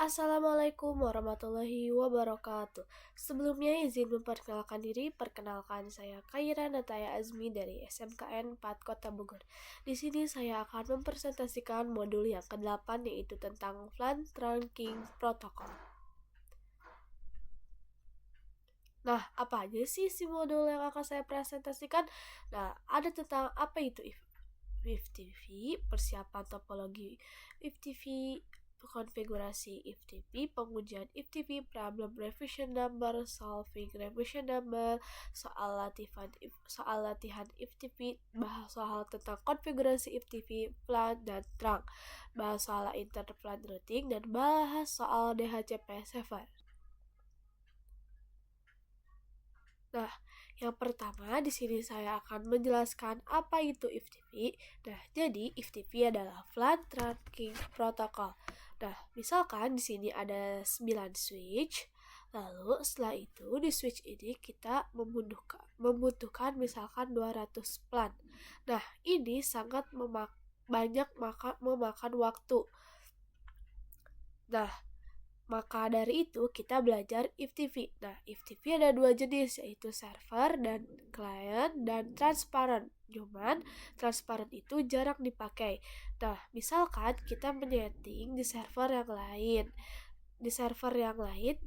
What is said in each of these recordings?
Assalamualaikum warahmatullahi wabarakatuh. Sebelumnya izin memperkenalkan diri. Perkenalkan saya Khaira Nataya Azmi dari SMKN 4 Kota Bogor. Di sini saya akan mempresentasikan modul yang ke-8 yaitu tentang Plant Trunking Protocol. Nah, apa aja sih si modul yang akan saya presentasikan? Nah, ada tentang apa itu IFTV, persiapan topologi IFTV, konfigurasi IFTV, pengujian IFTV, problem revision number, solving revision number, soal latihan IFTV, bahas soal tentang konfigurasi IFTV, plant dan trunk, bahas soal interplant routing, dan bahas soal DHCP server. Nah, yang pertama di sini saya akan menjelaskan apa itu IFTV. Nah, jadi IFTV adalah Plant Trunking Protocol. Nah, misalkan di sini ada 9 switch. Lalu setelah itu di switch ini kita membutuhkan misalkan 200 plant. Nah, ini sangat memakan waktu. Nah, maka dari itu kita belajar IFTV. Nah, IFTV ada dua jenis yaitu server dan client dan transparent. Cuman transparent itu jarang dipakai. Nah, misalkan kita menyeting di server yang lain.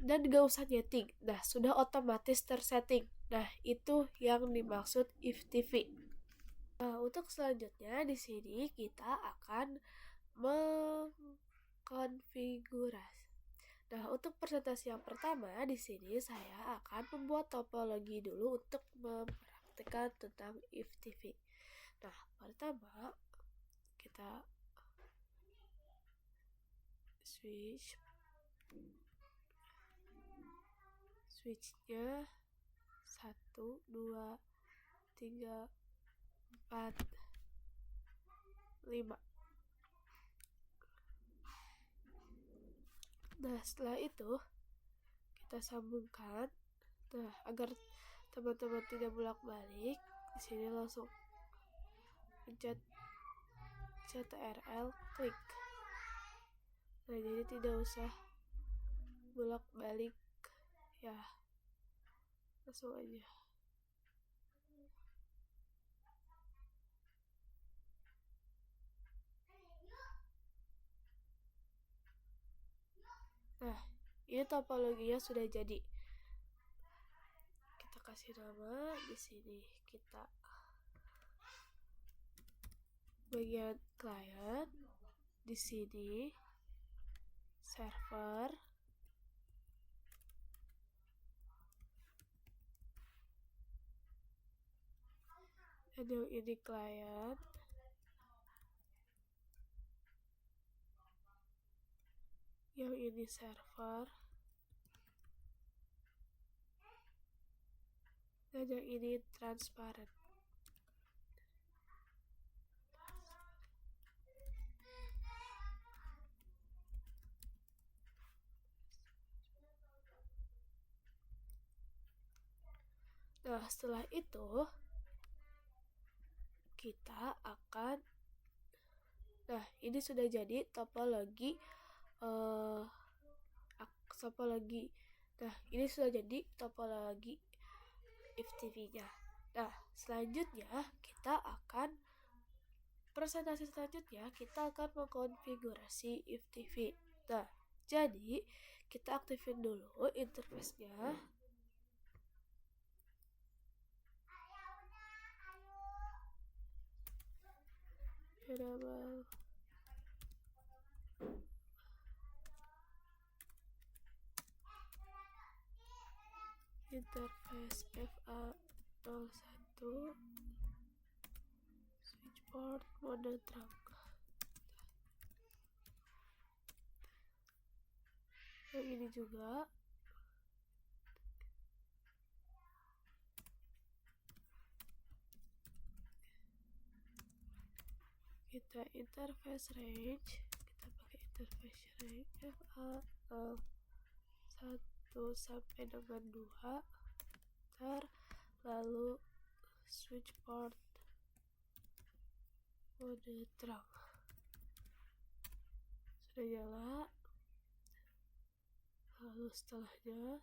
Dan gak usah nyeting. Nah, sudah otomatis tersetting. Nah, itu yang dimaksud IFTV. Nah, untuk selanjutnya di sini kita akan mengkonfigurasi. Nah, untuk presentasi yang pertama di sini saya akan membuat topologi dulu untuk mempraktikkan tentang IFTV. Nah, pertama kita switchnya 1, 2, 3, 4, 5. Nah, setelah itu kita sambungkan. Nah, agar teman-teman tidak bolak-balik, di sini langsung pencet CTRL klik. Nah, jadi tidak usah bolak-balik ya, langsung aja. Nah, ini topologinya sudah jadi. Kita kasih nama di sini. Kita bagian client, di sini server, dan yang ini client, yang ini server, dan yang ini transparent. Nah, setelah itu kita akan, nah ini sudah jadi topologi Nah, ini sudah jadi topologi IFTV-nya. Nah, selanjutnya kita akan mengkonfigurasi IFTV. Nah, jadi kita aktifin dulu interface-nya. Interface FA01 switchboard mode trunk. Yang ini juga kita interface range, kita pakai interface range FA01 sampai dengan 2, lalu switchboard mode trunk sudah nyala. lalu setelahnya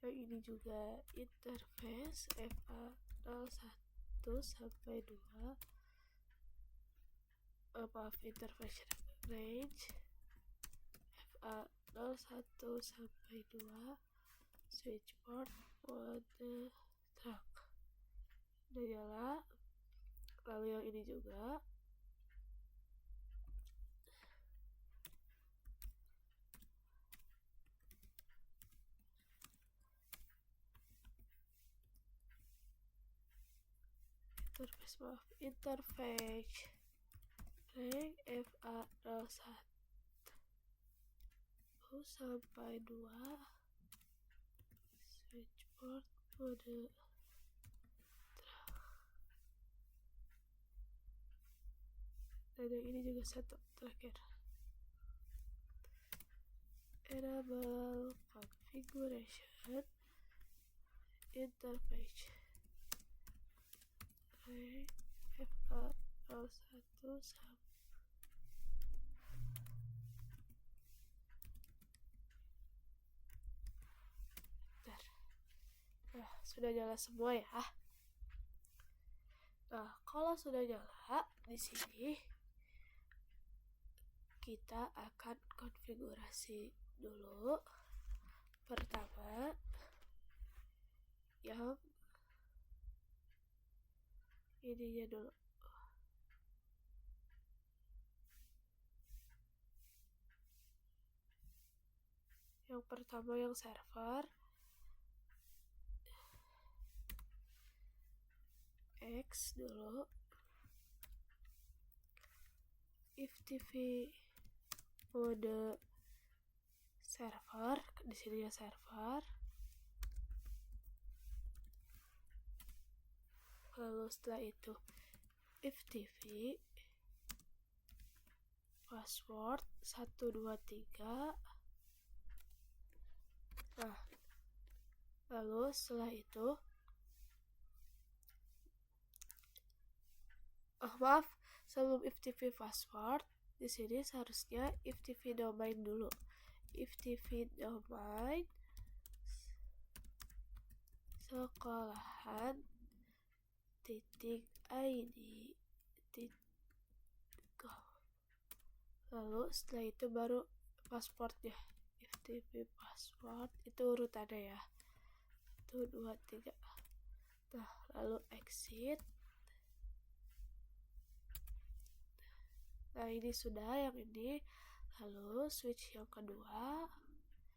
yang ini juga interface FA01 sampai 2, interface range FA01 sampai 2, switchboard mode track udah nyala. Lalu yang ini juga interface range FA01 sampai 2, switchboard mode dan yang ini juga satu terakhir, enable configuration interface range FA01 sampai nah, sudah nyala semua ya. Nah, kalau sudah nyala di sini kita akan konfigurasi dulu. Pertama, yang ininya dulu. Yang pertama yang server X dulu. FTP mode server, di sini ya server. Lalu setelah itu FTP password 123. Nah, lalu setelah itu maaf, sebelum FTP password di sini seharusnya FTP domain dulu. FTP domain sekolahan titik ID .com. Lalu setelah itu baru passwordnya. FTP password itu urutannya ya, 1, 2, 3. Nah, lalu exit. Nah, ini sudah yang ini. Lalu switch yang kedua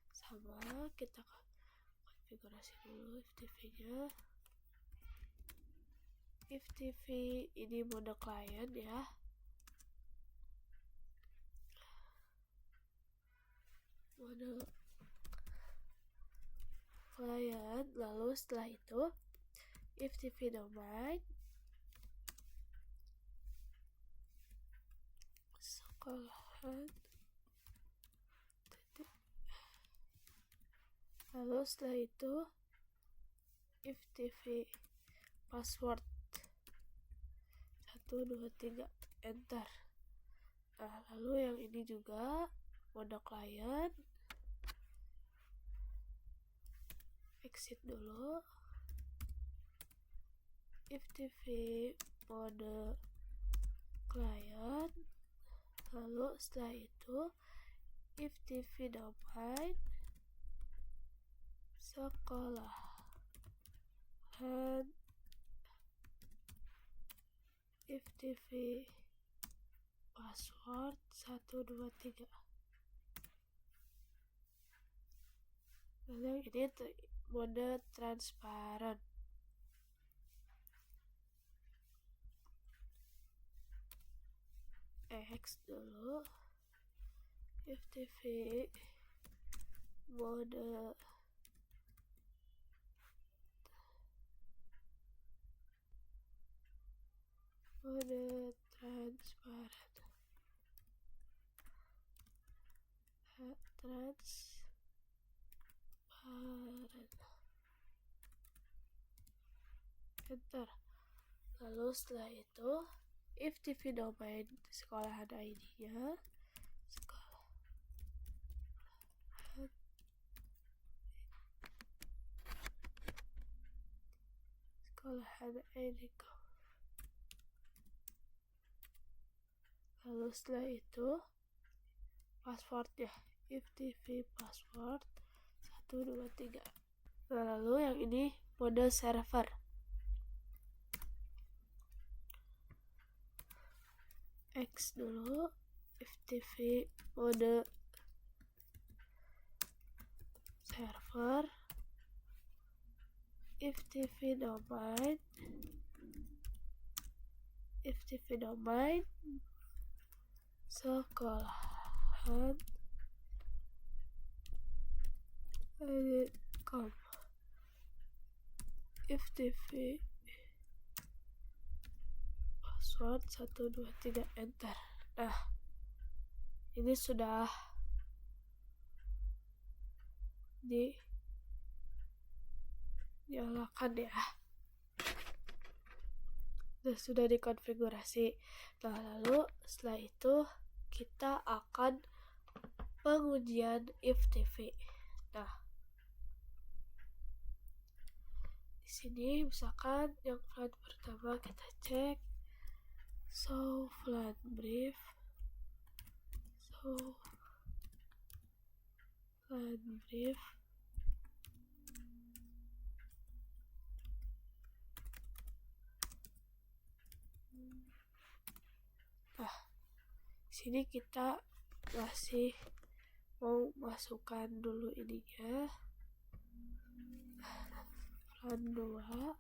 sama, kita konfigurasi dulu FTP-nya. FTP ini mode client ya. Mode client. Lalu setelah itu FTP domain sekolahan. Lalu setelah itu FTP password 1, 2, 3, enter. Nah, lalu yang ini juga mode client. Exit dulu. FTP mode client. Lalu setelah itu FTP domain sekolahan. FTP password 1, 2, 3. Lalu ini mode transparan. X dulu. FTP mode transparan. Enter. Lalu setelah itu if TV domain sekolahan ID-nya sekolahan ID. Lalu setelah itu passwordnya if TV password 123. Nah, lalu yang ini mode server. X dulu if TV mode server, if TV domain sekolahan ID.com, if TV password 123 enter. Nah, ini sudah dinyalakan ya. Sudah dikonfigurasi. Nah, lalu setelah itu kita akan pengujian if TV. Nah, di sini misalkan yang flat pertama kita cek flat brief. Nah, sini kita masih mau masukkan dulu ininya. Flan 2.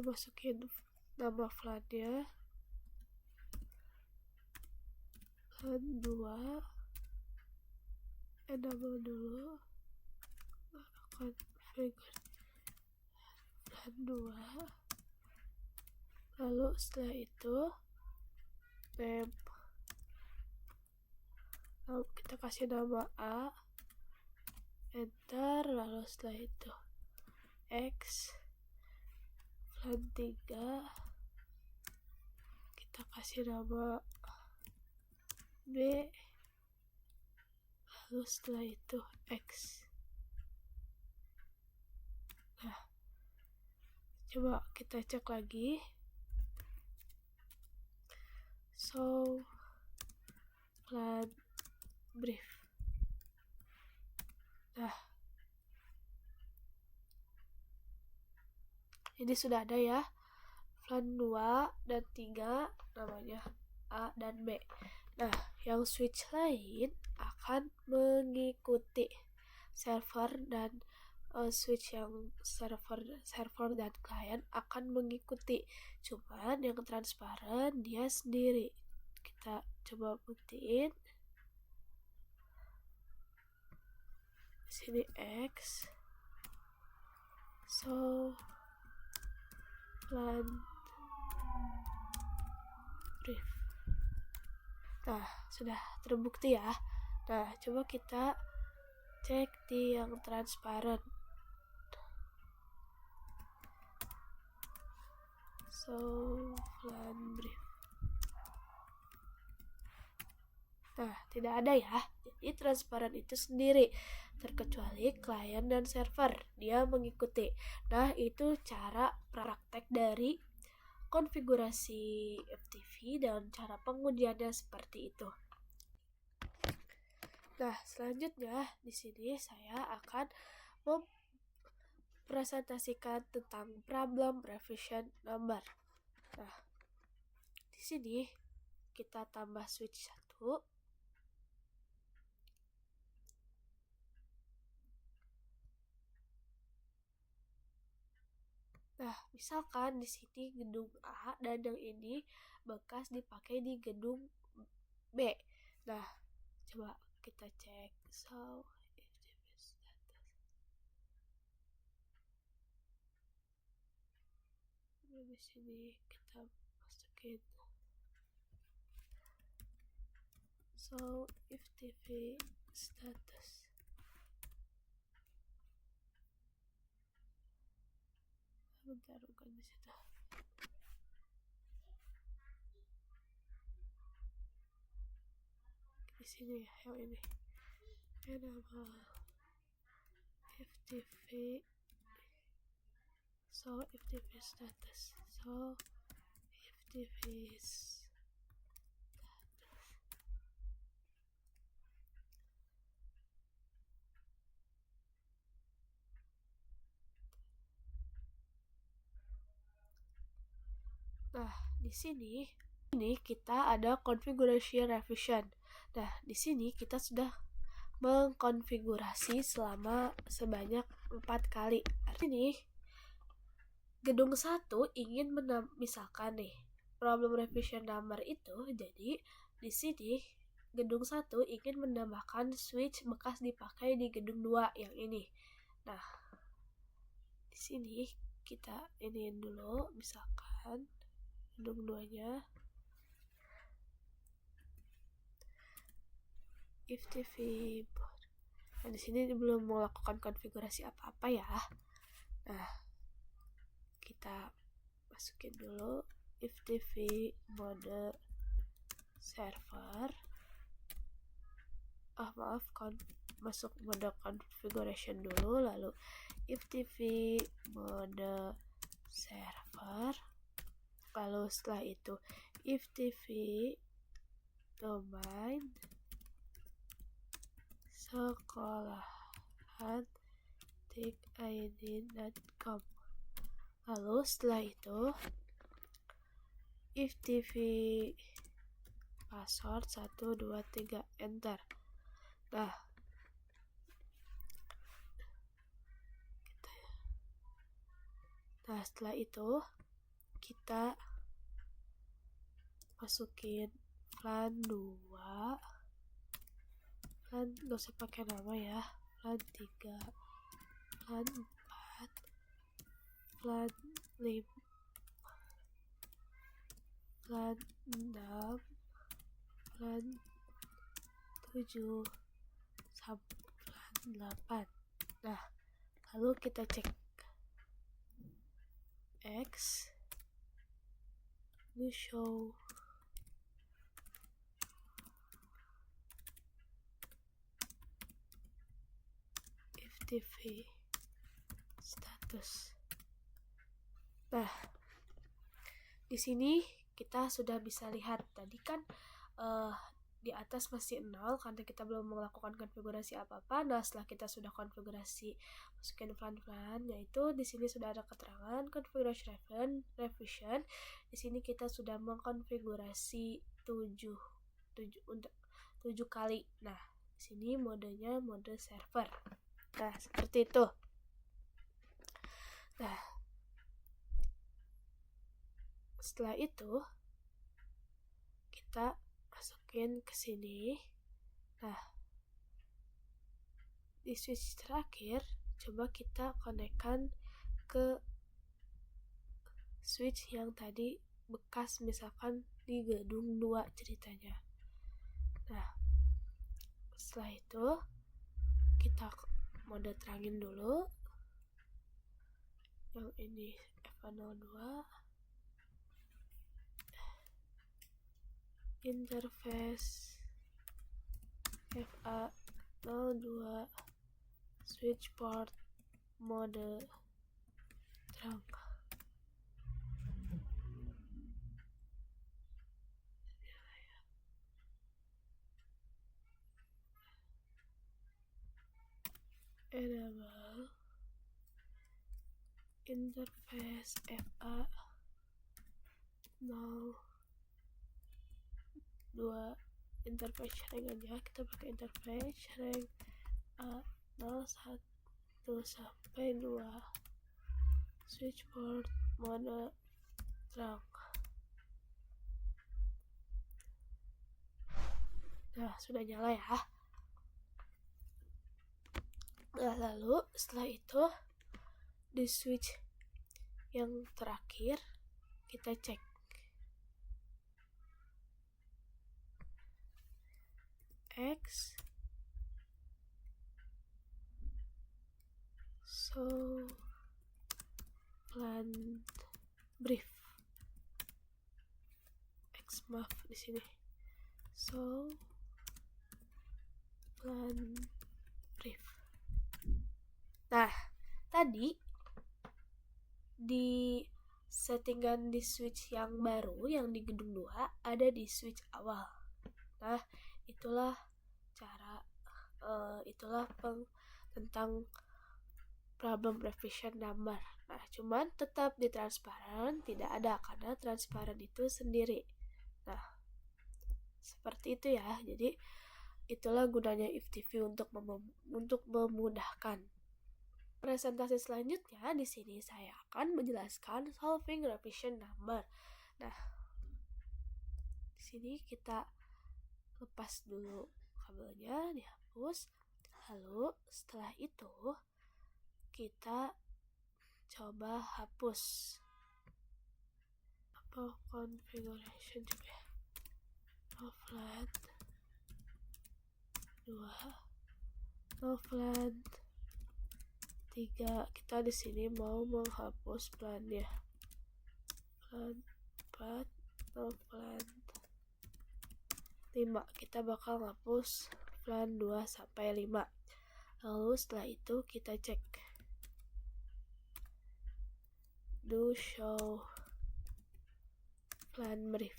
Masukin nama flannya. Flan 2. Enable dulu. Akan figure flan 2. Lalu setelah itu name. Lalu kita kasih nama A. Enter. Lalu setelah itu X. Flan 3. Kita kasih nama B. Lalu setelah itu X. Nah, coba kita cek lagi. Flan brief. Nah, ini sudah ada ya. Flan 2 dan 3 namanya A dan B. Nah, yang switch lain akan mengikuti server dan switch yang server dan client akan mengikuti. Cuman yang transparan dia sendiri. Kita coba buktiin. Di sini X. Flan brief. Nah, sudah terbukti ya. Nah, coba kita cek di yang transparan. Flan brief. Nah, tidak ada ya. Jadi transparan itu sendiri, terkecuali klien dan server, dia mengikuti. Nah, itu cara praktek dari konfigurasi FTV dan cara pengujiannya seperti itu. Nah, selanjutnya di sini saya akan mempresentasikan tentang problem revision number. Nah, di sini kita tambah switch 1. Nah, misalkan di sini gedung A dan yang ini bekas dipakai di gedung B. Nah, coba kita cek di sini kita masukin if TV status. bentar bukan di situ. Di sini ya, yang ini. Enable FTP. So FTP status. So FTP status. Nah, di sini kita ada konfigurasi revision. Nah, di sini kita sudah mengkonfigurasi sebanyak 4 kali. Artinya gedung 1 ingin misalkan nih, problem revision number itu, jadi di sini gedung 1 ingin menambahkan switch bekas dipakai di gedung 2 yang ini. Nah, di sini kita iniin dulu, misalkan gedung 2-nya FTP board. Nah, di sini belum melakukan konfigurasi apa-apa ya. Nah, kita masukin dulu FTP mode server. Masuk mode configuration dulu, lalu FTP mode server. Lalu setelah itu FTP domain sekolahan tikid.com. Lalu setelah itu FTP password 123 enter. Nah, setelah itu kita masukin plan 2, plan gak usah pakai nama ya, plan 3, plan 4, plan 5, plan 6, plan 7, sampai plan 8. Nah, lalu kita cek X show FTP status. Nah, di sini kita sudah bisa lihat tadi kan di atas masih 0 karena kita belum melakukan konfigurasi apa-apa. Nah, setelah kita sudah konfigurasi, masukin plan-plan, yaitu di sini sudah ada keterangan konfigurasi revision. Di sini kita sudah mengkonfigurasi 7 kali. Nah, di sini modenya mode server. Nah, seperti itu. Nah, setelah itu kita masukin ke sini. Nah, di switch terakhir coba kita konekkan ke switch yang tadi bekas, misalkan di gedung 2 ceritanya. Nah, setelah itu kita mode terangin dulu. Yang ini FA02, interface FA02, switch port mode terang. Enable interface FA02, interface sharing aja, kita pakai interface sharing A01 sampai 2, switch port mode terang. Nah, sudah nyala ya. Nah, lalu setelah itu di switch yang terakhir kita cek X so flan brief xmaf di sini. So flan brief. Nah, tadi di settingan di switch yang baru yang di gedung 2 ada di switch awal. Nah, itulah cara tentang problem revision number. Nah, cuman tetap di transparan tidak ada karena transparan itu sendiri. Nah, seperti itu ya. Jadi itulah gunanya IFTV untuk memudahkan. Presentasi selanjutnya di sini saya akan menjelaskan solving revision number. Nah, di sini kita lepas dulu kabelnya, dihapus. Lalu setelah itu kita coba hapus configuration juga. Flat 2, flat 3. Kita di sini mau menghapus plannya. Plan 4, plan 5. Kita bakal ngapus plan 2 sampai 5. Lalu setelah itu kita cek. Do show plan brief.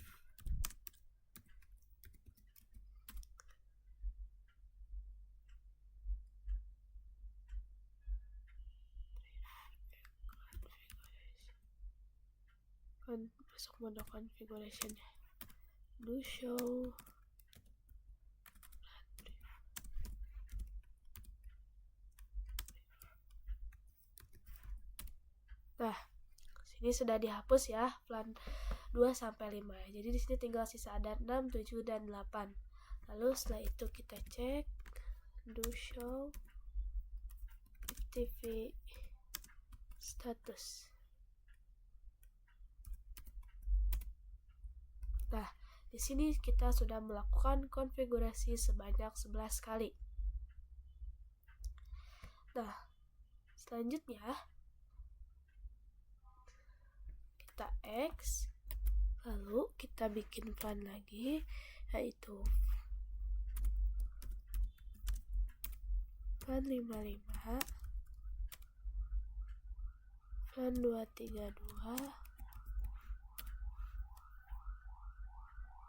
Masuk mode configuration ya. Do show plan brief. Nah, sini sudah dihapus ya plan 2 sampai 5. Jadi di sini tinggal sisa ada 6, 7 dan 8. Lalu setelah itu kita cek do show TV status. Nah, di sini kita sudah melakukan konfigurasi sebanyak 11 kali. Nah, selanjutnya kita X, lalu kita bikin plan lagi, yaitu plan 55, plan 232,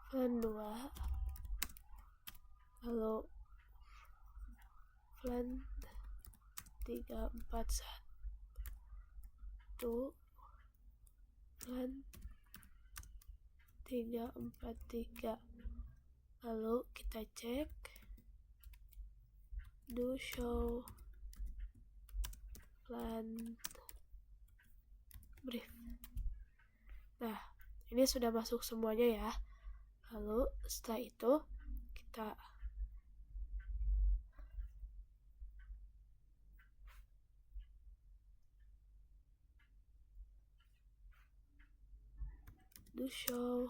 plan 2, lalu plan 341, plan 343. Lalu kita cek do show plan brief. Nah, ini sudah masuk semuanya ya. Lalu setelah itu kita do show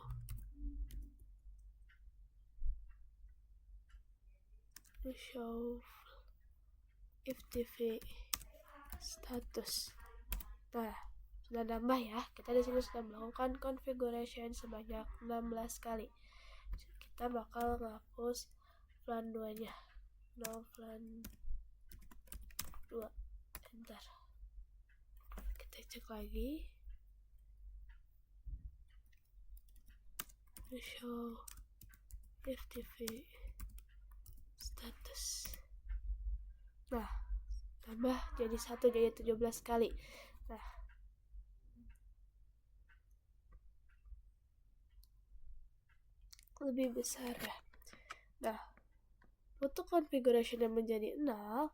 IFTV status. Nah, sudah nambah ya. Kita di sini sudah melakukan configuration sebanyak 16 kali. Kita bakal menghapus plan 2-nya. No plan 2. Enter. Kita cek lagi. Show IFTV status. Nah, tambah jadi 1 jadi 17 kali. Nah, lebih besar ya. Nah, untuk configuration yang menjadi 0,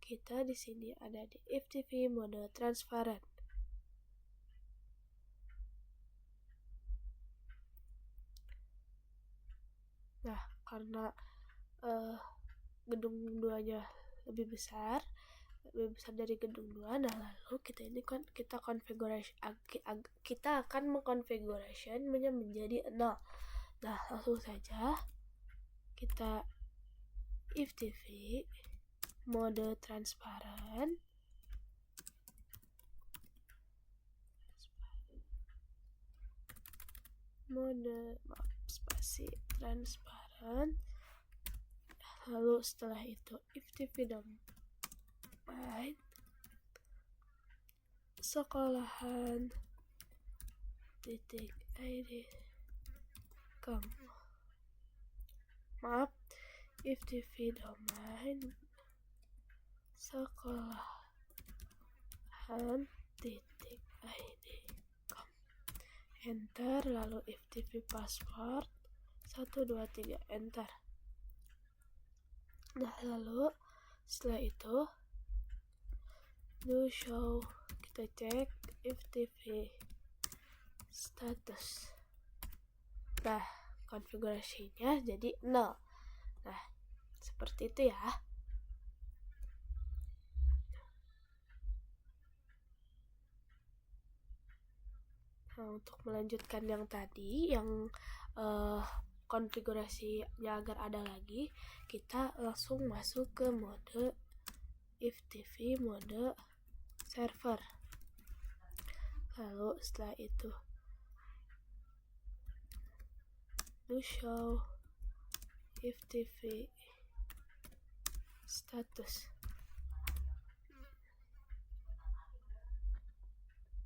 kita di sini ada di IFTV mode transparent. Nah, karena gedung 2-nya lebih besar dari gedung 2, nah lalu kita akan mengkonfigurasi menjadi 0. Nah, langsung saja kita IFTV mode transparan. mode spasi transparan. Lalu setelah itu if TV domain sekolahan titik id kamu. Maaf, if TV domain sekolahan titik id kamu. Enter, lalu if TV password 123 enter. Nah, lalu setelah itu do show, kita cek if TV status. Nah, konfigurasinya jadi 0. Nah, seperti itu ya. Nah, untuk melanjutkan yang tadi, yang konfigurasinya agar ada lagi, kita langsung masuk ke mode if TV mode server. Lalu setelah itu do show if TV status.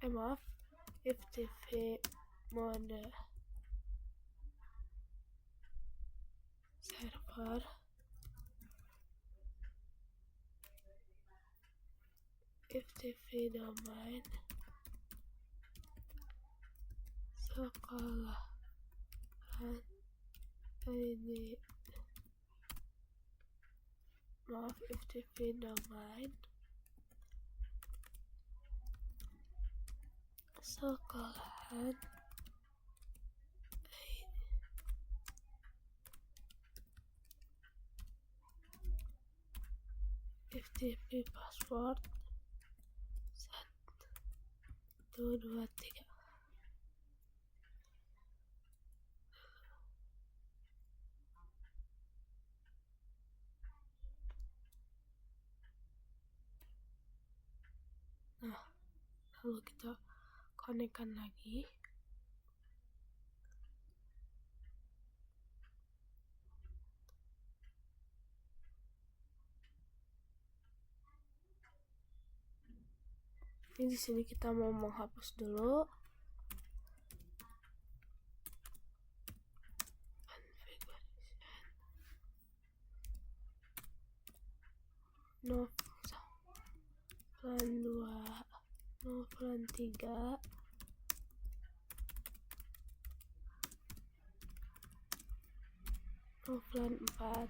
Maaf, if TV mode server if TV domain sekolahan id. Maaf, if TV domain sekolahan if TV password 123. Nah, lalu kita konekkan lagi. Ini di sini kita mau menghapus dulu. No plan 2, no plan 3, no plan 4,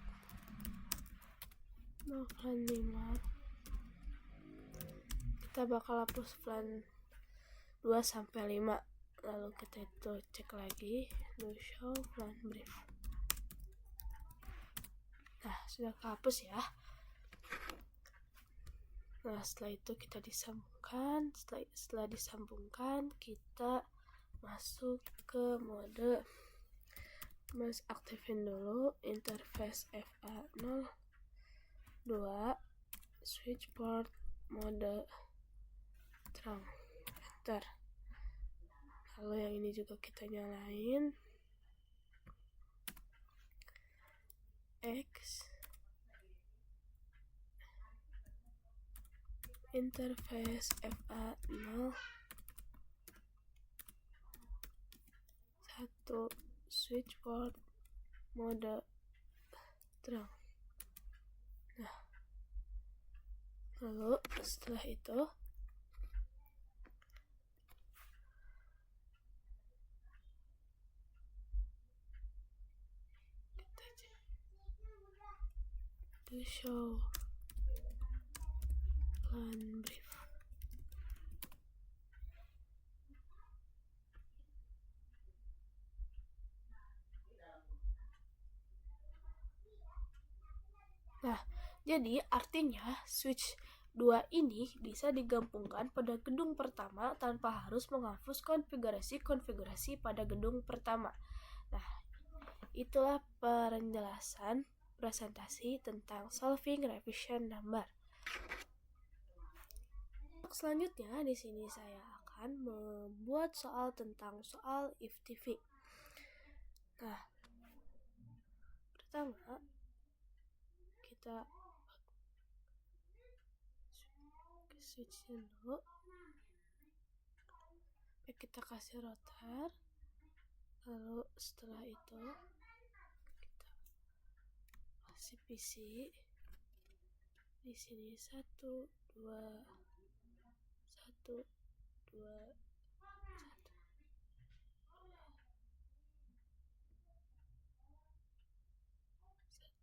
no plan 5. Kita bakal hapus plan 2 sampai 5. Lalu kita itu cek lagi do show plan brief. Nah, sudah kehapus ya. Nah, setelah itu kita disambungkan. Setelah disambungkan, kita masuk ke mode. Mas aktifin dulu interface FA02 switch port mode terang. Enter. Lalu yang ini juga kita nyalain. X interface FA01 switch port mode terang. Nah, lalu setelah itu to show plan brief. Nah, jadi artinya switch 2 ini bisa digabungkan pada gedung pertama tanpa harus menghapus konfigurasi pada gedung pertama. Nah, itulah penjelasan presentasi tentang solving revision number. Selanjutnya di sini saya akan membuat soal tentang soal if TV. Nah, pertama kita switch dulu, kita kasih rotor, lalu setelah itu kita kasih PC di sini 1 2 1 2 1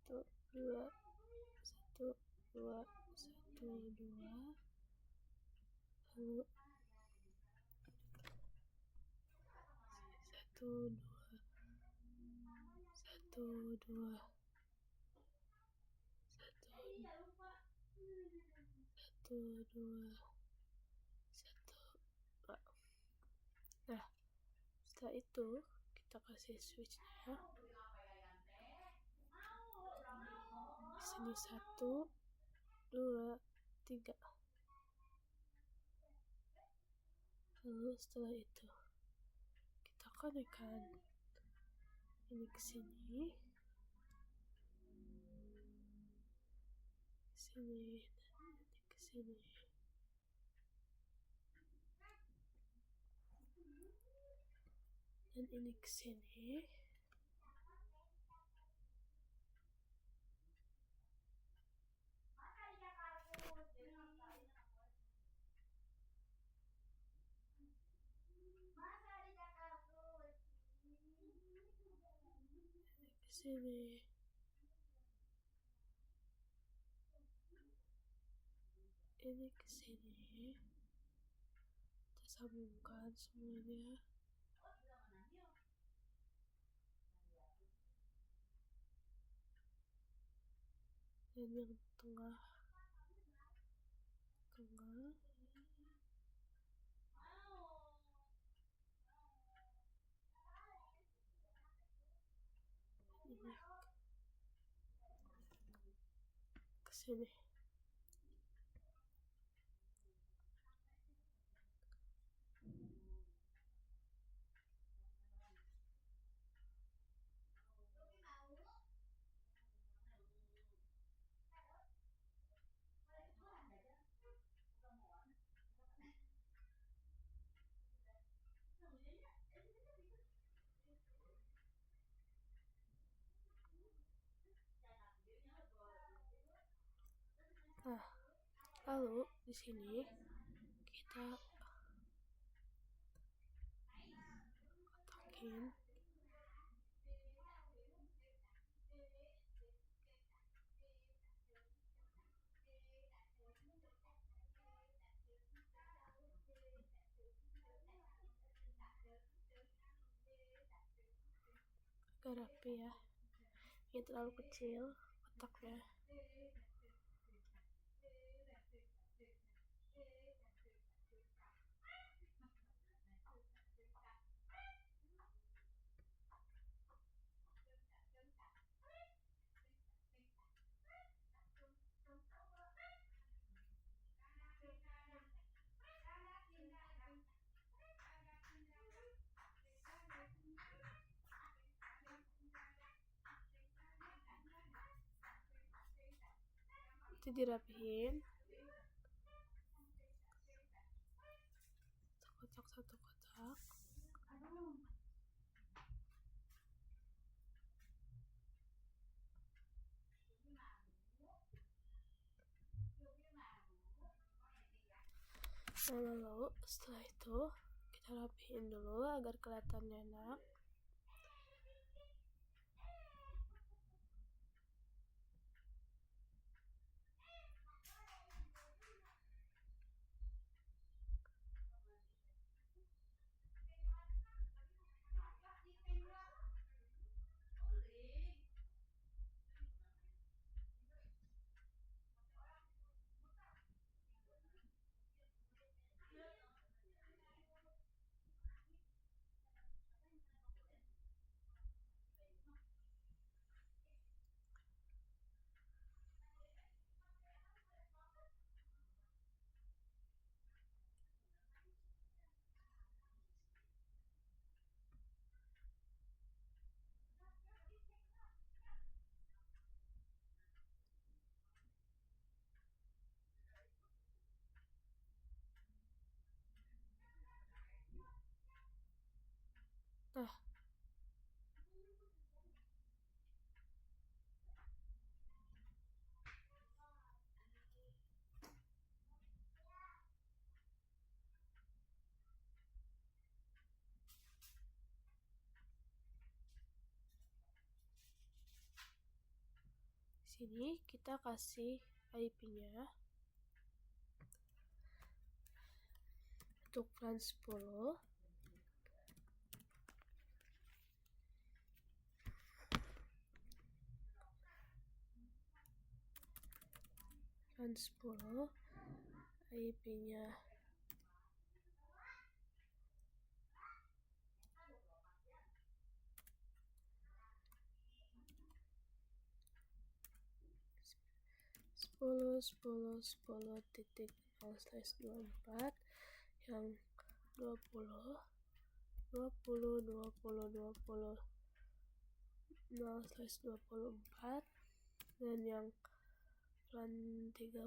1 2 1 2 1 2, lalu 1 2 1 2 1 2 1 2. Nah, setelah itu kita kasih switchnya di sini 1 2 3. Lalu setelah itu kita konekkan ini ke sini, ini ke sini, dan ini ke sini. Ke sini. Ini ke sini. Kita sambungkan semuanya. Dan yang tengah ini ke sini. Nah, lalu di sini kita kotakin agar rapi ya. Ini terlalu kecil kotaknya. Itu dirapihin satu kotak. Nah, lalu setelah itu kita rapihin dulu agar kelihatannya enak. Nah, sini kita kasih IP-nya untuk plan 10. Plan 10 IP-nya sepuluh titik 0/24 yang 20 0/24 dan yang plan 30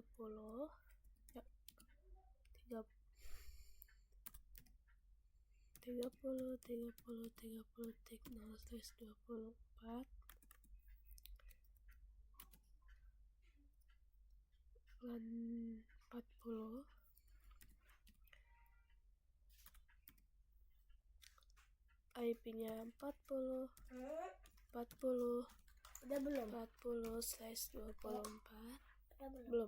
ya 30 tik 0/24 plan 40 IP-nya 40 Udah belum? 40/24 belum.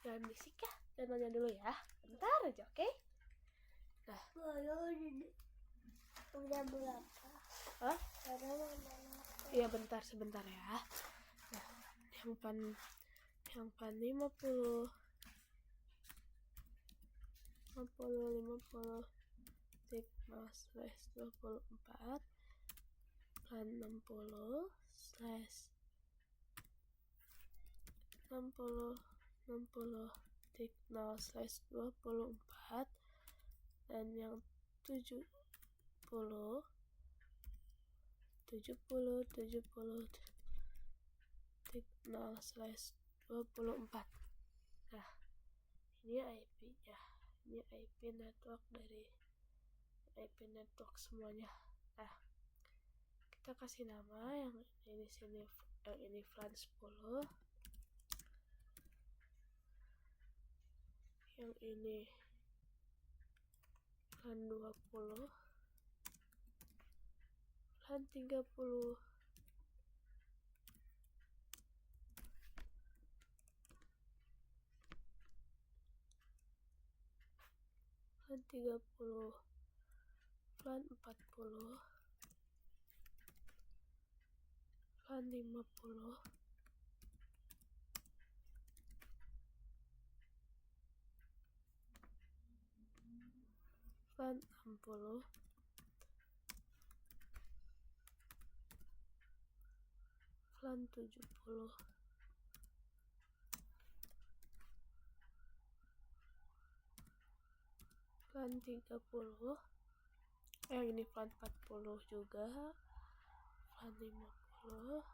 Jangan berisik ya, jangan dulu ya, bentar aja, oke? Nah, Udah berapa? hah? Iya sebentar ya. Nah, yang pan 50 tik 0/24 plan 60 tik 0/24 dan yang 70 tik 0/24. Nah, ini IP-nya. Ini IP network dari IP network semuanya. Nah, kita kasih nama yang ini sini, yang ini plan 10, yang ini plan 20, plan 30, plan 30, plan 40, plan 50, plan 60, plan 70, plan 30, yang ini plan 40 juga, plan 50,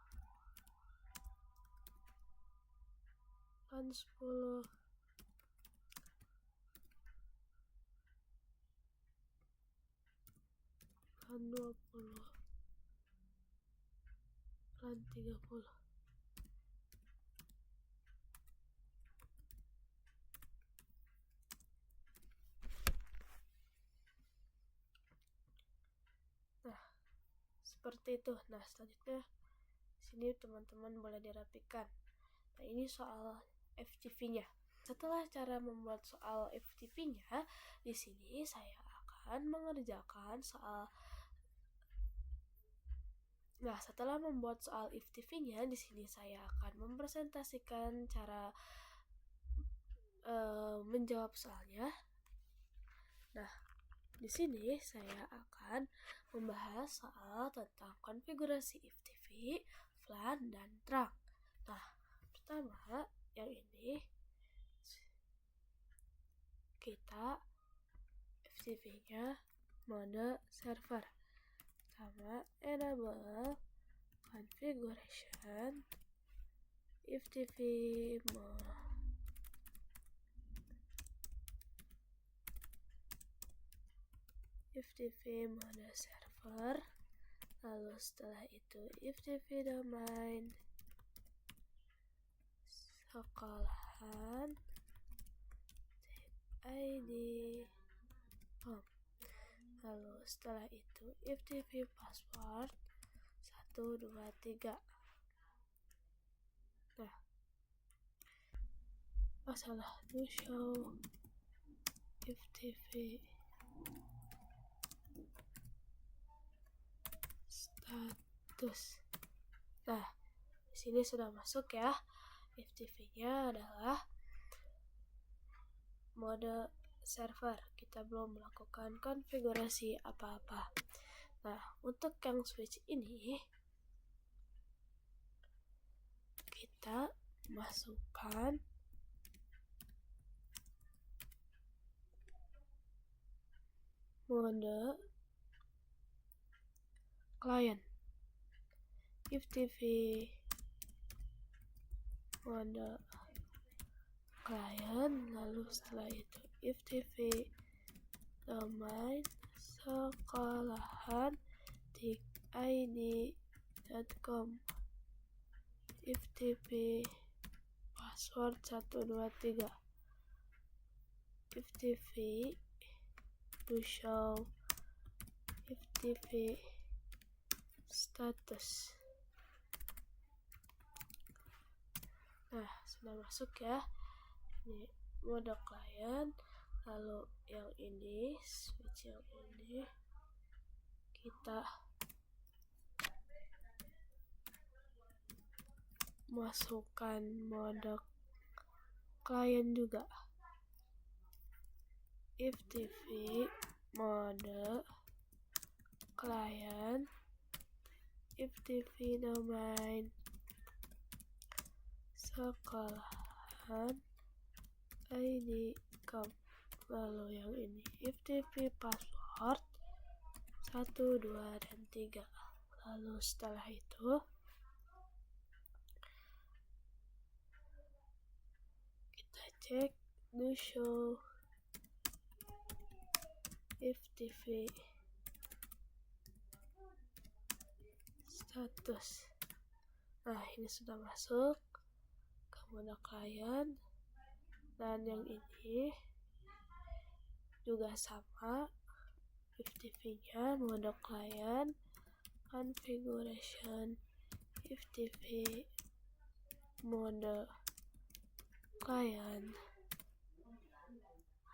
plan 10, plan 20, plan 30. Nah, seperti itu. Nah, selanjutnya sini teman-teman boleh dirapikan. Nah, ini soal FTP-nya. Setelah cara membuat soal FTP-nya, di sini saya akan mengerjakan soal. Nah, setelah membuat soal FTP-nya, di sini saya akan mempresentasikan cara menjawab soalnya. Nah, di sini saya akan membahas soal tentang konfigurasi FTP, VLAN, dan trunk. Nah, pertama yang ini kita FTP-nya mode server. Pertama, enable configuration FTP mode server. server. Lalu setelah itu FTP domain sekolahan ID home. Lalu setelah itu FTP password 1 2 3. Nah, masalah do show FTP status. Nah, di sini sudah masuk ya. FTP-nya adalah mode server. Kita belum melakukan konfigurasi apa-apa. Nah, untuk yang switch ini kita masukkan mode client. FTP mode client, lalu setelah itu FTP domain sekolahan id.com, FTP password 1 2 3, FTP to show FTP status. Nah, sudah masuk ya. Ini mode client. Lalu yang ini, switch yang ini kita masukkan mode client juga. FTP mode client, FTP domain sekolahan id.com. Lalu yang ini FTP password 1 2 dan 3. Lalu setelah itu kita cek do show FTP status. Nah, ini sudah masuk ke mode client. Dan yang ini juga sama, FTP-nya mode client, configuration FTP mode client,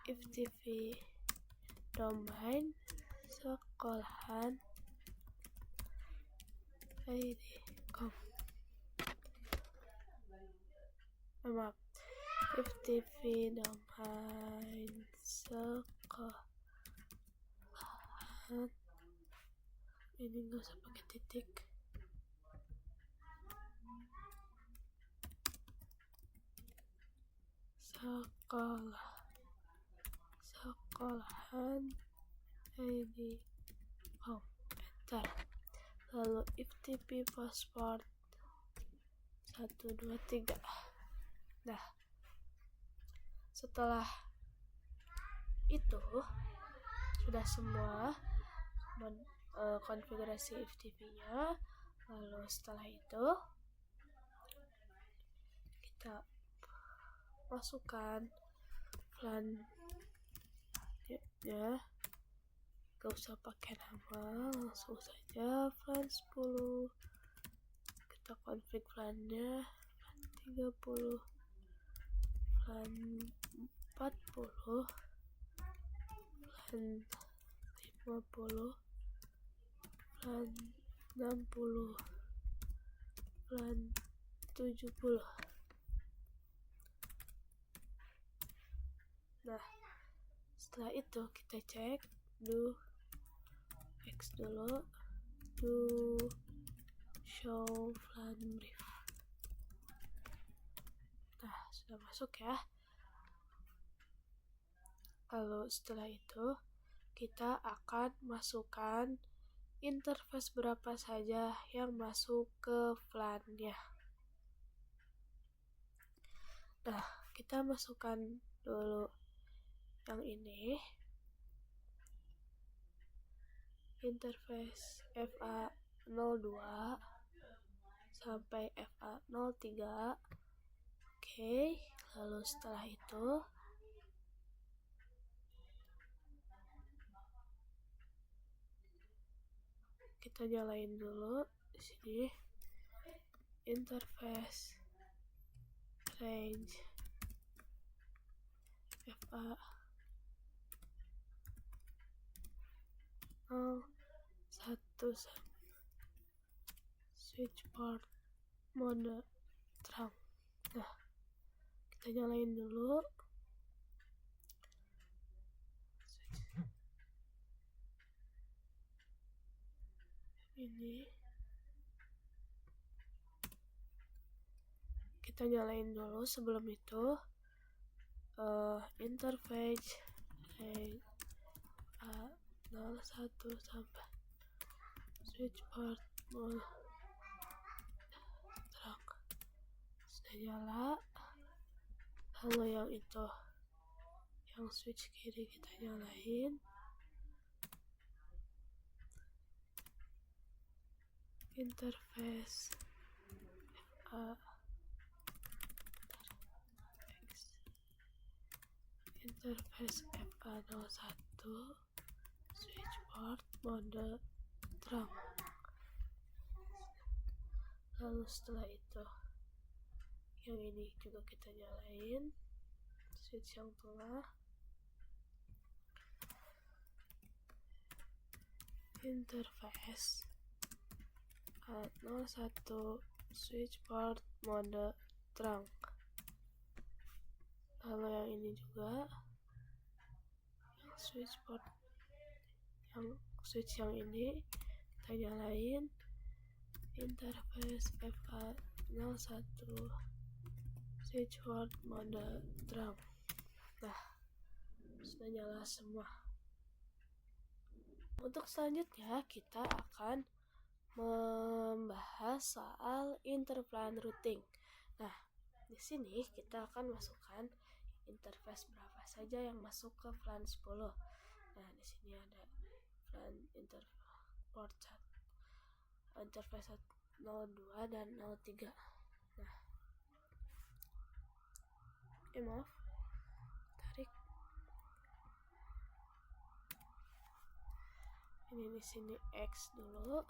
FTP domain sekolahan id.com. Maaf, FTP domain sekolahan, ini nggak usah pakai titik, sekolahan id.com. Enter. Lalu FTP password 1 2 3. Nah, setelah itu sudah semua konfigurasi FTP-nya. Lalu setelah itu kita masukkan plan ya, gak usah pakai nama, langsung saja plan 10. Kita config plannya plan 30, plan 40, plan 50, plan 60, plan 70. Nah, setelah itu kita cek do X dulu, do show plan brief. Nah, sudah masuk ya. Lalu setelah itu kita akan masukkan interface berapa saja yang masuk ke plan-nya. Nah, kita masukkan dulu yang ini. interface FA02 sampai FA03. Oke, lalu setelah itu kita nyalain dulu di sini interface range FA 01 switch port mode terang. Nah, kita nyalain dulu ini, kita nyalain dulu. Sebelum itu interface range A01 sampai switch port mode terang sudah nyala. Lalu yang itu, yang switch kiri kita nyalain. Interface interface FA01 switch port mode terang. Lalu setelah itu yang ini juga kita nyalain, switch yang tengah. Interface A01 switch port mode terang. Lalu yang ini juga, yang switch port, yang switch yang ini kita nyalain. Interface FA01 switch port mode terang. Nah, sudah nyala semua. Untuk selanjutnya kita akan membahas soal interplan routing. Nah, di sini kita akan masukkan interface berapa saja yang masuk ke plan 10. Nah, di sini ada plan port interface 02 dan 03. Nah, maaf, tarik. Ini di sini X dulu.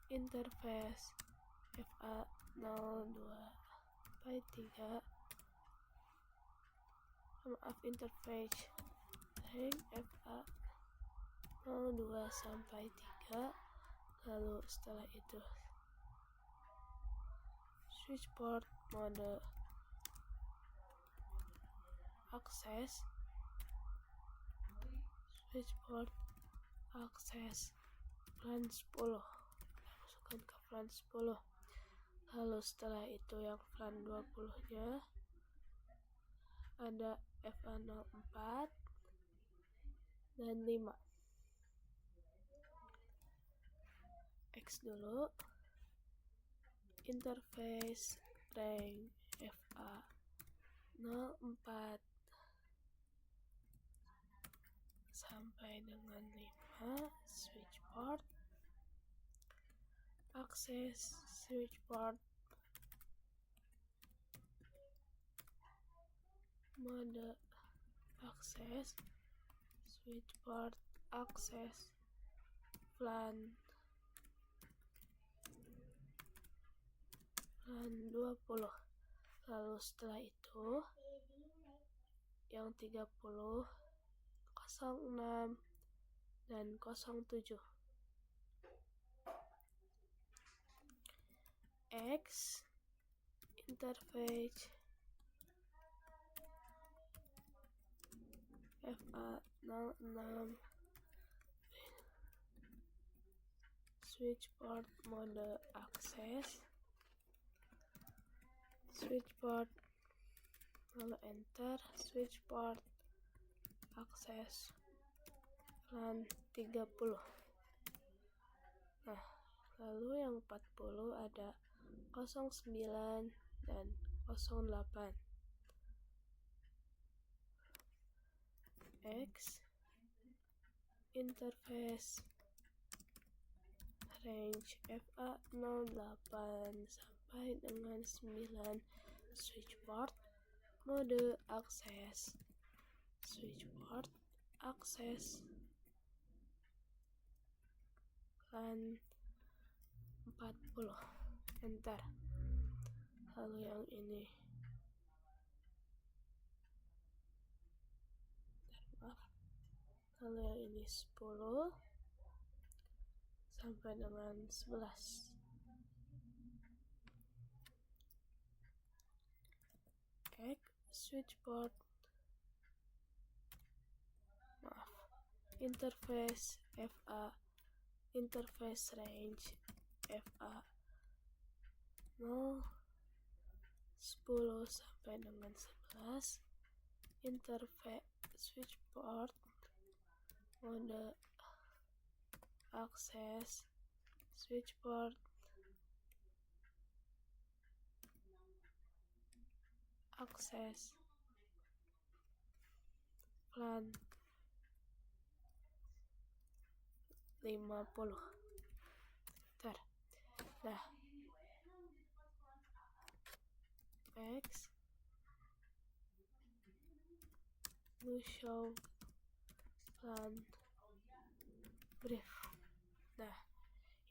Interface FA02 sampai 3. Maaf, interface range FA02 sampai 3. Lalu setelah itu switch port mode akses, switch port akses plan 10. Kita masukkan ke plan 10. Lalu setelah itu yang plan 20 nya ada FA04 dan 5. X dulu. Interface range FA04 sampai dengan 5 switch port akses, switch port mode akses, switch port akses plan 20. Lalu setelah itu yang 30, 06 dan 07. X interface FA06 switch port mode akses, switch port, lalu enter, switch port akses plan 30. Nah, lalu yang 40 ada 09 dan 08. X interface range FA08 sampai dengan 9, switch port, mode akses, switch port, akses, LAN 40, enter. Lalu yang ini, lalu yang ini 10 sampai dengan 11. Switch port, interface FA, interface range FA 0, 10 sampai dengan 11, interface switch port, mode akses, switch port, akses, LAN 50. Nah, next we show LAN brief. Nah,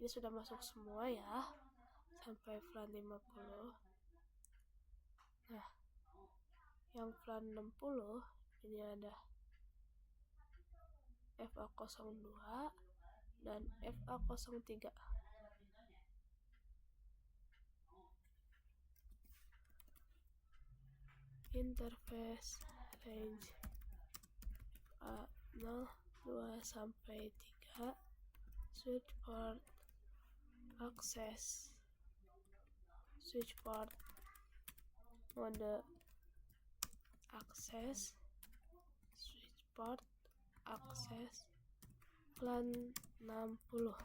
ini sudah masuk semua ya, sampai LAN 50. Nah, yang LAN 60 ini ada FA02 dan FA03. Interface range FA02 sampai 3, switch port, akses, switch port, mode akses, switch port, akses, LAN 60.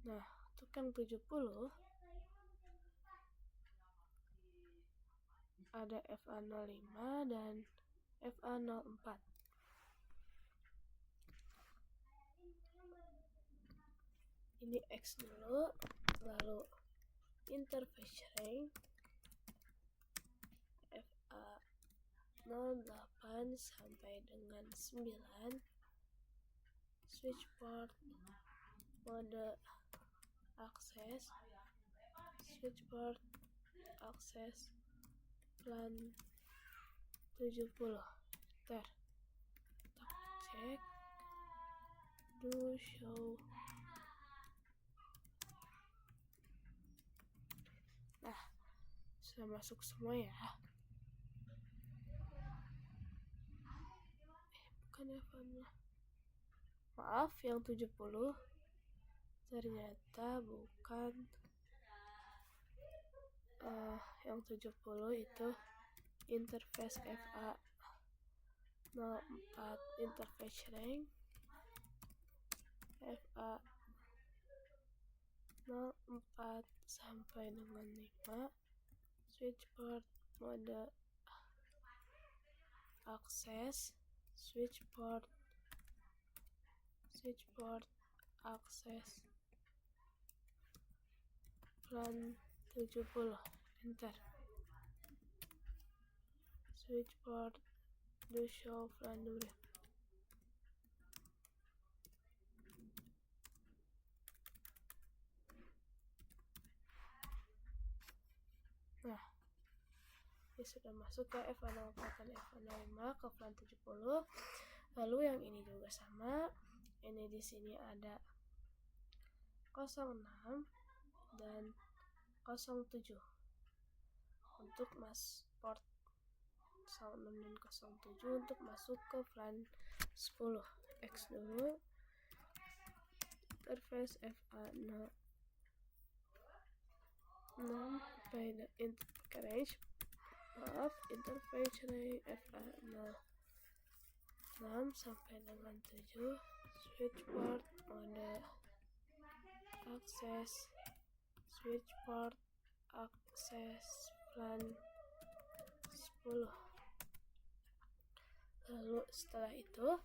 Nah, untuk yang 70 ada FA05 dan FA04. Ini X dulu, lalu interface range FA08 sampai dengan 9, switch port, mode akses, switch port, akses, LAN 70. Kita cek, do show. Nah, sudah masuk semua ya. Bukan F-nya. Maaf, yang 70 ternyata bukan. Yang 70 itu interface FA04, interface range FA04 sampai dengan 5, switch port, mode akses, switch port, akses, LAN 70, enter. Switch port, do show LAN brief. Nah, ini sudah masuk ke FA04 dan FA05 ke LAN 70. Lalu yang ini juga sama. Ini di sini ada 06 dan 07 untuk port 06 dan 07 untuk masuk ke LAN 10. X dulu, interface FA06 sampai interface range FA06 sampai dengan 7, switch port, mode akses, switch port, akses, LAN 10. Lalu setelah itu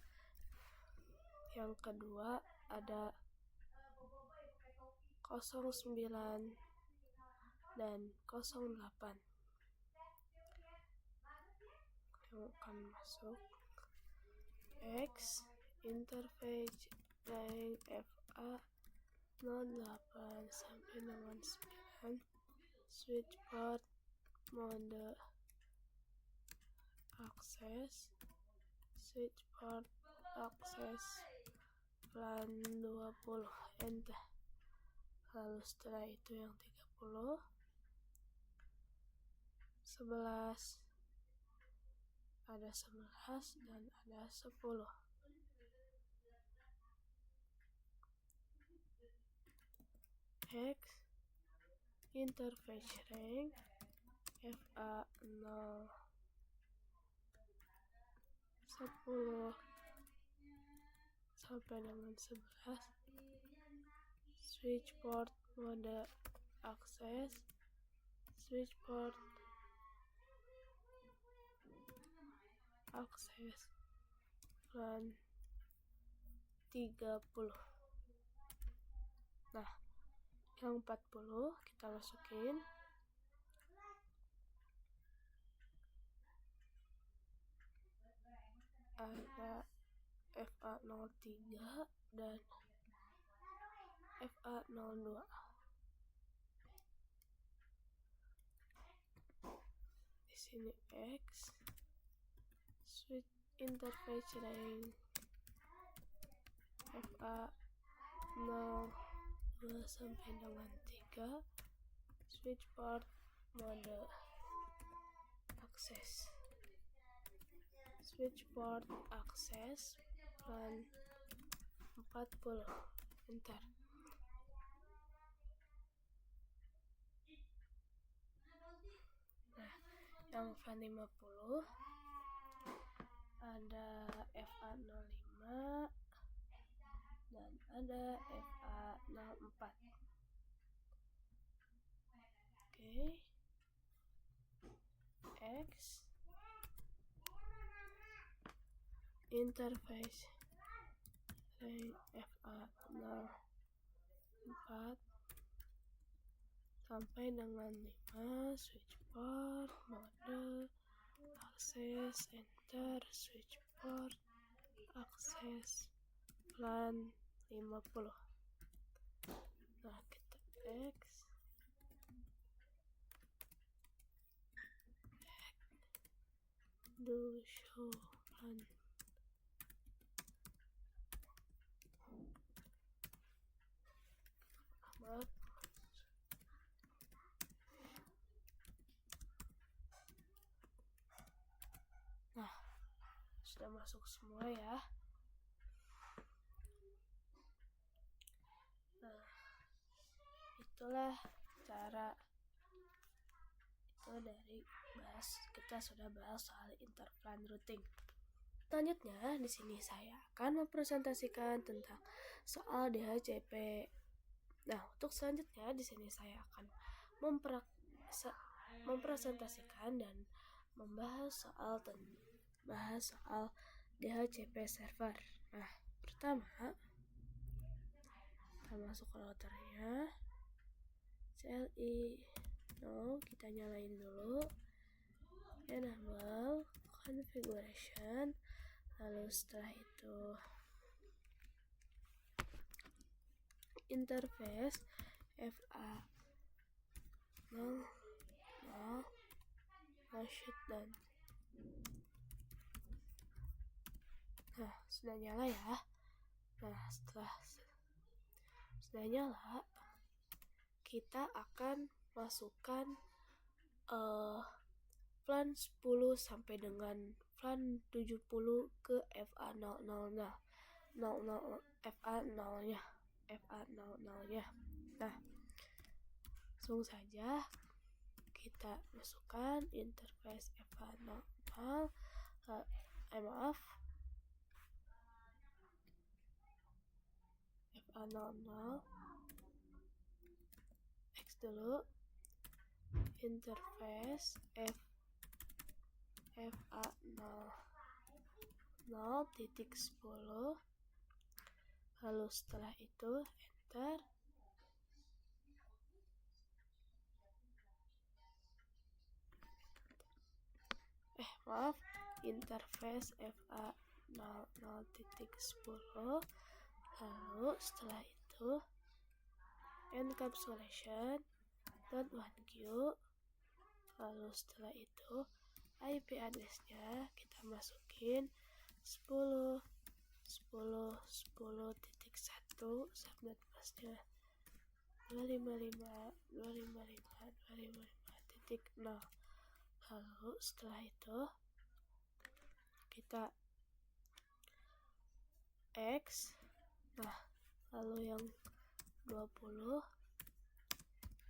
yang kedua ada 09 dan 08 yang akan masuk. X interface rank FA 08 sampai dengan 9, switch port mode akses, switch port akses LAN 20, enter. Lalu setelah itu yang 30, 11, ada 11 dan ada 10. X interface rank FA 0 10 sampai dengan 11, switch port mode akses, switch port akses LAN 30. Nah, yang 40 kita masukin. Ada FA03 dan FA02. Di sini X switch interface rank FA02 sampai dengan 3, switch port mode akses, switch port akses LAN 40, enter. Nah, yang LAN 50 ada FA05 dan ada FA04. Oke. X interface rank FA04 sampai dengan 5, switch port mode akses, enter, switch port akses LAN 50. Nah, kita X do show LAN maaf. Nah, sudah masuk semua ya. Nah, itulah cara itu dari kita sudah bahas soal interplan routing. Selanjutnya di sini saya akan mempresentasikan tentang soal DHCP. Nah, untuk selanjutnya di sini saya akan mempresentasikan dan membahas soal DHCP server. Nah, pertama kita masuk ke routernya, CLI no, kita nyalain dulu, enable configuration, lalu setelah itu interface FA 0 shutdown. Nah, sudah nyala ya. Nah, setelah sudah nyala, kita akan masukkan plan 10 sampai dengan plan 70 ke FA00 nya. FA00-nya. Nah, langsung saja kita masukkan interface FA00. FA00 X dulu, interface FA0 0.10, lalu setelah itu enter. Maaf, interface FA 0.10, lalu setelah itu encapsulation .1q, lalu setelah itu IP address-nya kita masukin 10.10.10.1, subnet masknya 255.255.255.0. Lalu setelah itu kita X, lalu yang 20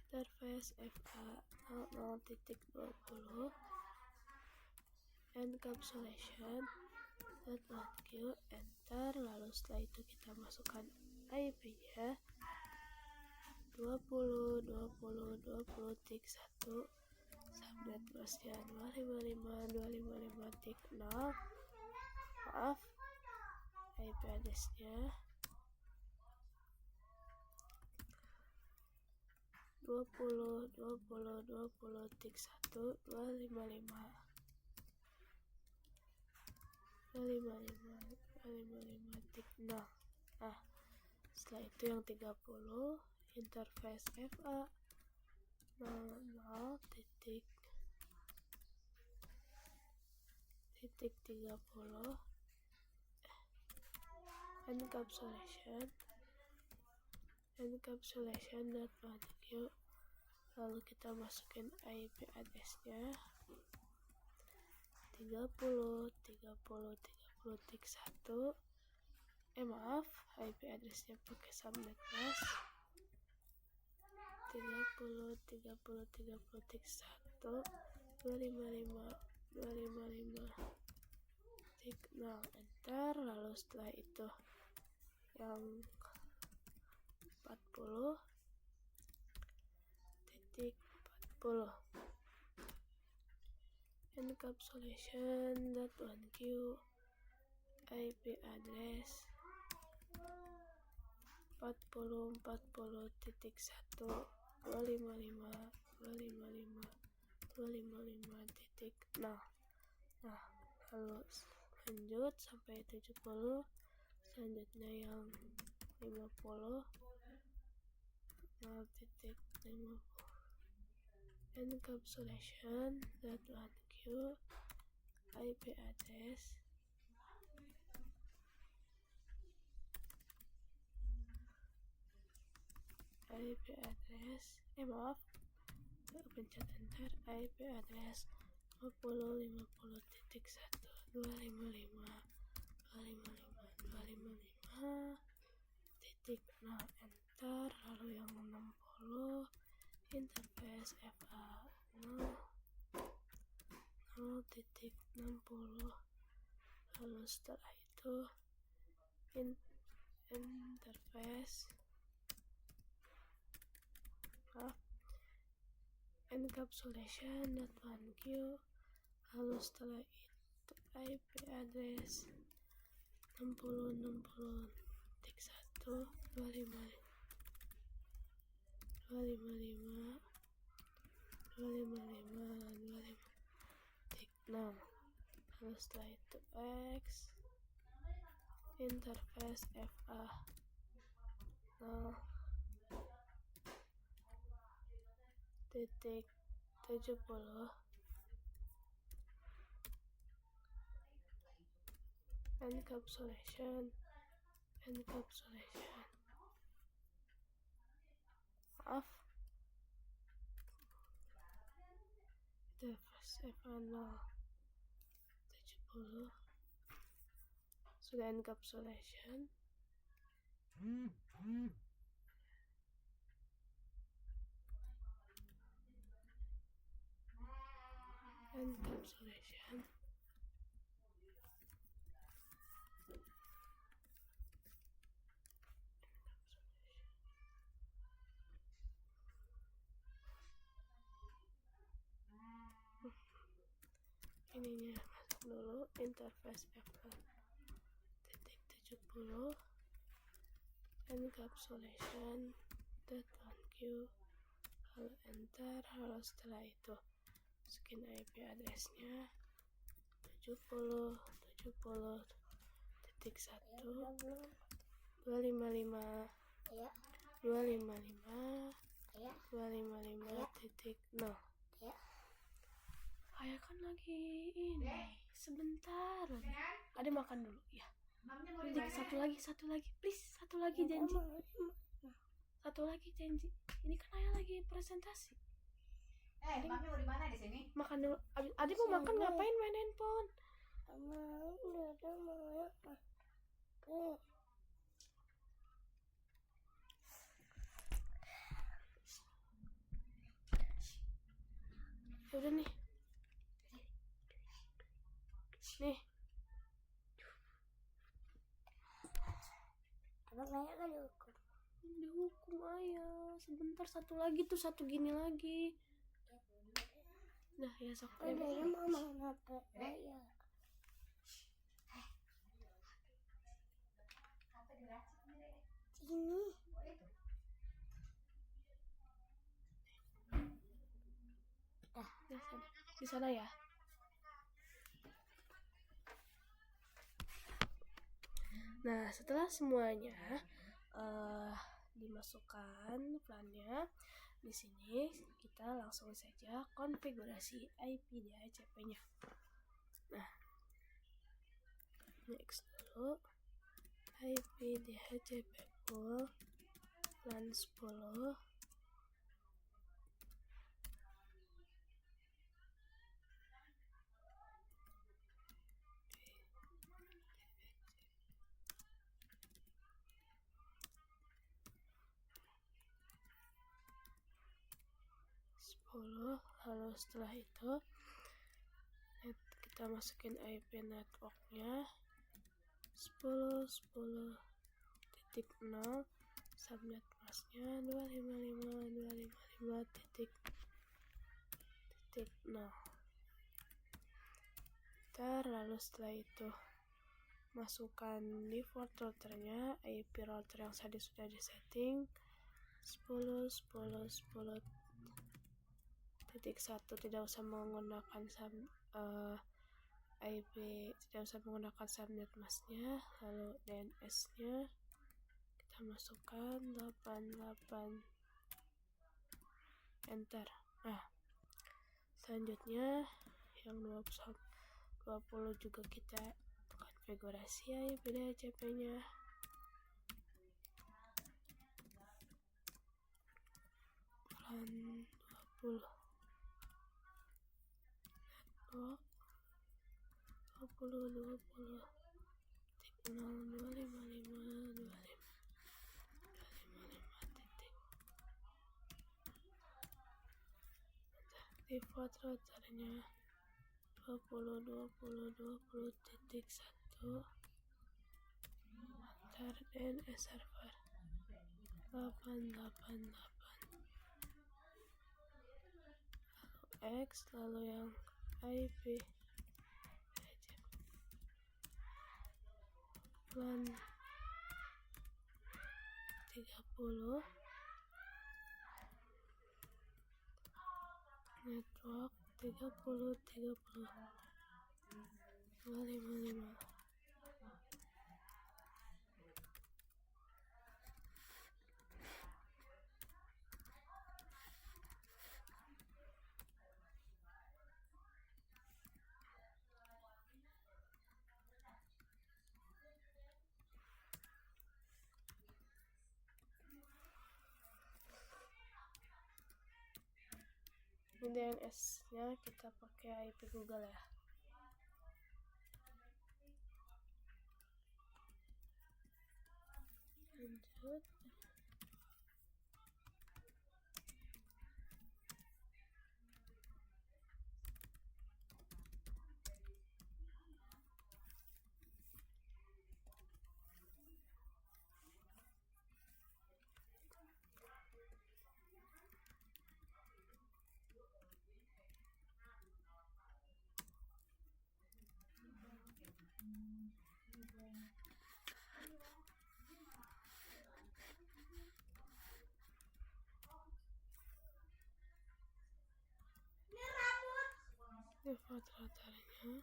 interface FA 0.20 encapsulation .1q, enter. Lalu setelah itu kita masukkan IP-nya 20.20.20.1, subnet masknya 255.255.0. Maaf, IP address-nya 20.20.20.1, 255.0. Setelah itu yang 30 interface FA 0.30 encapsulation.1q, lalu kita masukin IP address-nya 30.30.30.1. Maaf, IP address-nya pakai subnet mask 30.30.30.1, 255.255.0, enter. Lalu setelah itu yang 40.40 encapsulation.1q, IP address 40.40.1, 255.255.0. Lalu lanjut sampai 70. Selanjutnya yang 50 0.50 encapsulation.1q, IP address 50.50.1, enter. Lalu yang 60 interface FA 0.60, lalu setelah itu interface encapsulation.1q, lalu setelah itu IP address 60.60.1, 255.255.0. Lalu setelah itu X interface FA 0.70 encapsulation maaf, interface FA 0.70 sudah encapsulation. Ininya masuk dulu interface FA 30 encapsulation .1q, lalu enter. Lalu setelah itu masukin IP addressnya 70.1.255 255.0. Ayah kan lagi ini, sebentar lagi. Ada makan dulu ya. Satu lagi, please, satu lagi janji. Ini kan ayah lagi presentasi. Mami mau di mana di sini? Makan dulu. Adik mau makan ngapain main handphone? Udah nih. Nih. Abang ayah kan dihukum. Dihukum ayah. Sebentar, satu lagi tuh, satu gini lagi. Nah ya sok. Ayah mama ngapa ayah? Sini. Di sana ya. Nah, setelah semuanya dimasukkan plannya, di sini kita langsung saja konfigurasi IP DHCP-nya. Nah, next dulu IP DHCP pool LAN 10. Lalu setelah itu kita masukin IP networknya 10.10.0, subnet masknya 255.255.0. Lalu setelah itu masukkan default routernya, IP router yang tadi sudah disetting 10.10.10.1. Tidak usah menggunakan IP, tidak usah menggunakan subnet masknya. Lalu DNS nya kita masukkan 88, enter. Nah, selanjutnya yang 20 juga kita konfigurasi IP DHCP nya. Plan 20 default routernya 20.20.20.1, antar DNS server 888, lalu X, lalu yang IP plan 30, network 255. DNS nya kita pakai IP Google ya. Lanjut. sifat latarnya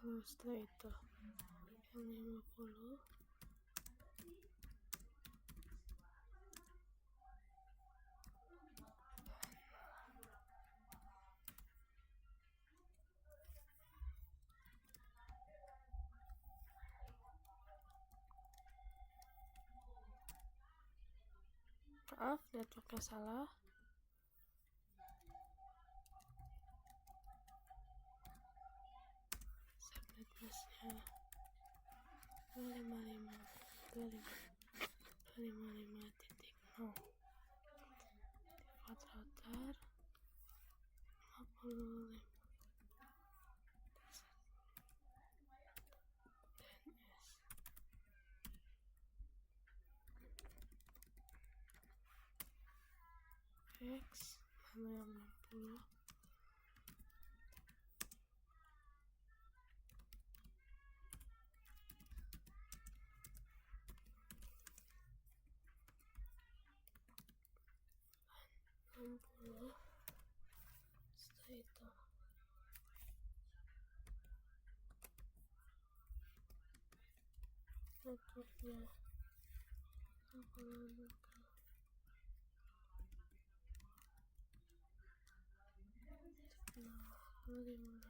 lalu setelah itu yang 50 maaf networknya salah. Subnet busnya 255 default router 55 DNS X lalu yang 60 60 setelah itu networknya 60 rotornya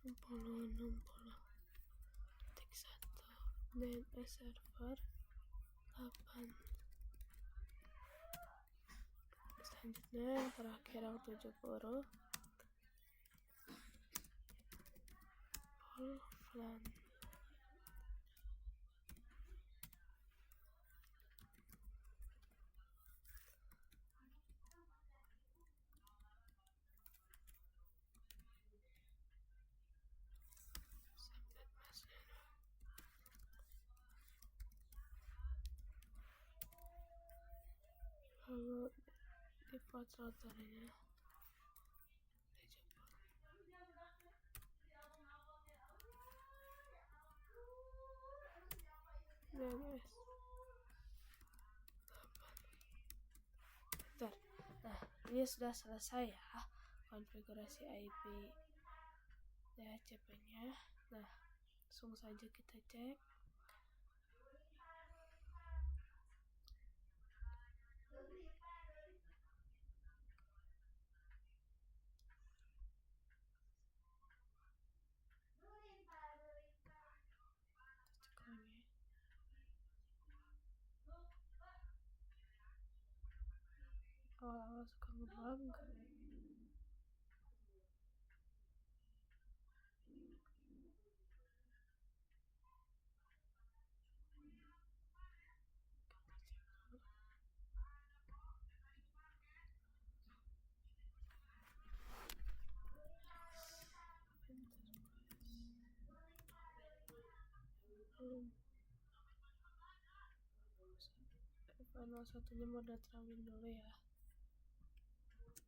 60 tik 1 DNS server 8. Selanjutnya yang terakhir yang 70 full VLAN subnet masnya lalu default routernya 70 DNS 8. Bentar. Nah, ini sudah selesai ya konfigurasi IP DHCP nya. Nah, langsung saja kita cek. Cek lagi. Awal-awal suka ngebug. F01 nya mode terangin dulu ya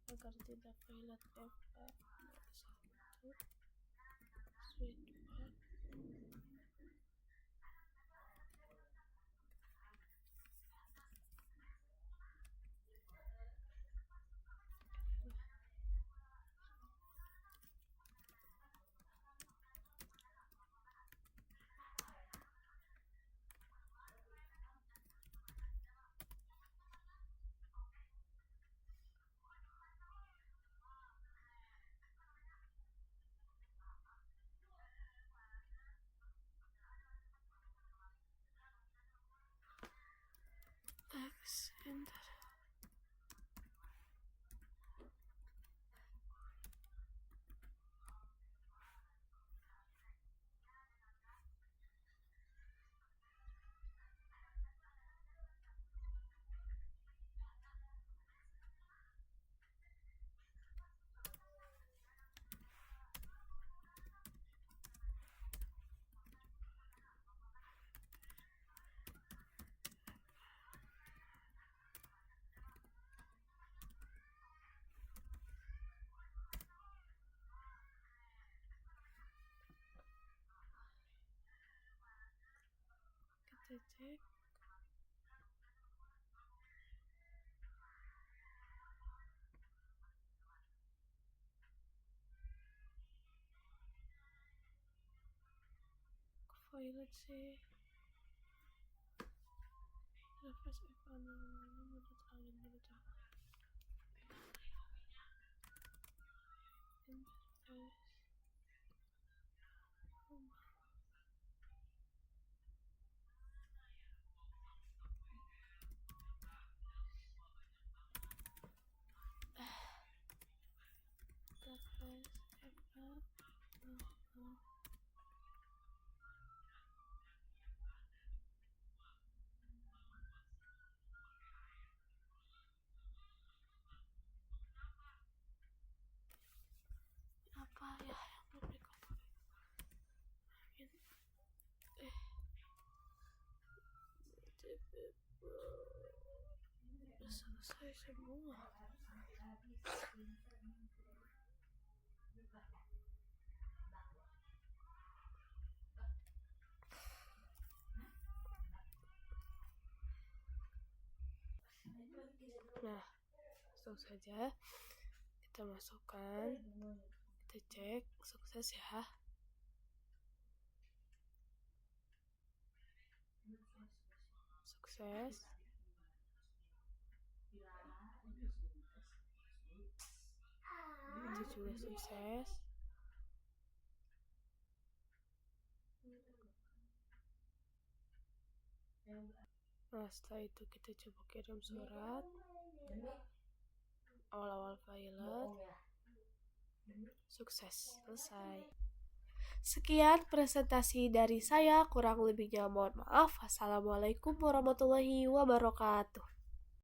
agar tidak violet FF1 switchboard. cek. Violet sih. Refresh Evan ini mudah terangin dulu coba. Apa ya yang berikut? Selesai semua. Nah, langsung saja kita masukkan, kita cek, sukses ya. Sukses. Itu juga sukses. Nah, setelah itu kita coba kirim surat. Awal-awal Violet. Sukses, selesai. Sekian presentasi dari saya, kurang lebihnya mohon maaf. Wassalamualaikum warahmatullahi wabarakatuh.